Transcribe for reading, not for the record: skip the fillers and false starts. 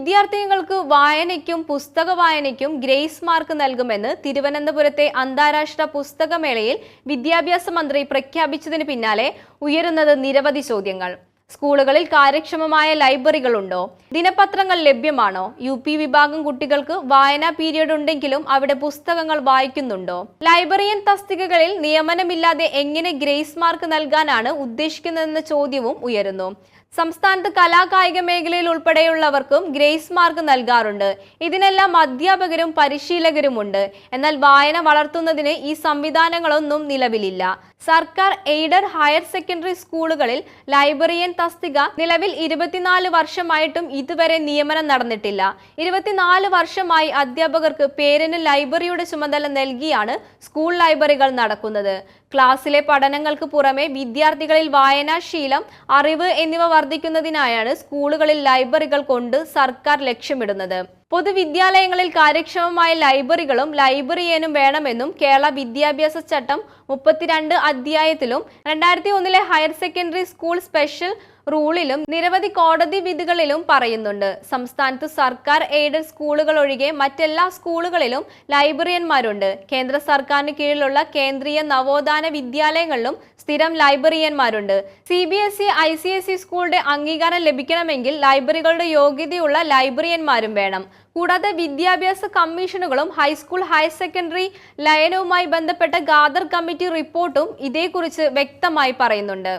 വിദ്യാർത്ഥികൾക്ക് വായനയ്ക്കും പുസ്തക വായനയ്ക്കും grace mark നൽകുമെന്ന് തിരുവനന്തപുരത്തെ അന്താരാഷ്ട്ര പുസ്തകമേളയിൽ വിദ്യാഭ്യാസ മന്ത്രി പ്രഖ്യാപിച്ചതിന് പിന്നാലെ ഉയരുന്നത് നിരവധി ചോദ്യങ്ങൾ. സ്കൂളുകളിൽ കാര്യക്ഷമമായ ലൈബ്രറികളുണ്ടോ? ദിനപത്രങ്ങൾ ലഭ്യമാണോ? UP വിഭാഗം കുട്ടികൾക്ക് വായനാ പീരിയഡ് ഉണ്ടെങ്കിലും അവിടെ പുസ്തകങ്ങൾ വായിക്കുന്നുണ്ടോ? ലൈബ്രറിയൻ തസ്തികകളിൽ നിയമനമില്ലാതെ എങ്ങനെ ഗ്രേസ് മാർക്ക് നൽകാനാണ് ഉദ്ദേശിക്കുന്നതെന്ന ചോദ്യവും ഉയരുന്നു. സംസ്ഥാനത്ത് കലാകായിക മേഖലയിൽ ഉൾപ്പെടെയുള്ളവർക്കും ഗ്രേസ് മാർക്ക് നൽകാറുണ്ട്. ഇതിനെല്ലാം അധ്യാപകരും പരിശീലകരുമുണ്ട്. എന്നാൽ വായന വളർത്തുന്നതിന് ഈ സംവിധാനങ്ങളൊന്നും നിലവിലില്ല. സർക്കാർ എയ്ഡഡ് ഹയർ സെക്കൻഡറി സ്കൂളുകളിൽ ലൈബ്രറിയൻ തസ്തിക നിലവിൽ 24 വർഷമായിട്ടും ഇതുവരെ നിയമനം നടന്നിട്ടില്ല. 24 വർഷമായി അധ്യാപകർക്ക് പേരിന് ലൈബ്രറിയുടെ ചുമതല നൽകിയാണ് സ്കൂൾ ലൈബ്രറികൾ നടക്കുന്നത്. ക്ലാസ്സിലെ പഠനങ്ങൾക്ക് പുറമെ വിദ്യാർത്ഥികളിൽ വായനാശീലം, അറിവ് എന്നിവ വർദ്ധിക്കുന്നതിനായാണ് സ്കൂളുകളിൽ ലൈബ്രറികൾ കൊണ്ട് സർക്കാർ ലക്ഷ്യമിടുന്നത്. പൊതുവിദ്യാലയങ്ങളിൽ കാര്യക്ഷമമായ ലൈബ്രറികളും ലൈബ്രറിയനും വേണമെന്നും കേരള വിദ്യാഭ്യാസ ചട്ടം 32 അധ്യായത്തിലും 2001 ഹയർ സെക്കൻഡറി സ്കൂൾ സ്പെഷ്യൽ റൂളിലും നിരവധി കോടതി വിധികളിലും പറയുന്നുണ്ട്. സംസ്ഥാനത്ത് സർക്കാർ എയ്ഡഡ് സ്കൂളുകൾ ഒഴികെ മറ്റെല്ലാ സ്കൂളുകളിലും ലൈബ്രറിയന്മാരുണ്ട്. കേന്ദ്ര സർക്കാരിന് കീഴിലുള്ള കേന്ദ്രീയ നവോത്ഥാന വിദ്യാലയങ്ങളിലും സ്ഥിരം ലൈബ്രറിയന്മാരുണ്ട്. CBSE ICSE സ്കൂളുടെ അംഗീകാരം ലഭിക്കണമെങ്കിൽ ലൈബ്രറികളുടെ യോഗ്യതയുള്ള ലൈബ്രറിയന്മാരും വേണം. കൂടാതെ വിദ്യാഭ്യാസ കമ്മീഷനുകളും ഹൈസ്കൂൾ ഹയർ സെക്കൻഡറി ലയനവുമായി ബന്ധപ്പെട്ട ഖാദർ കമ്മിറ്റി റിപ്പോർട്ടും ഇതേക്കുറിച്ച് വ്യക്തമായി പറയുന്നുണ്ട്.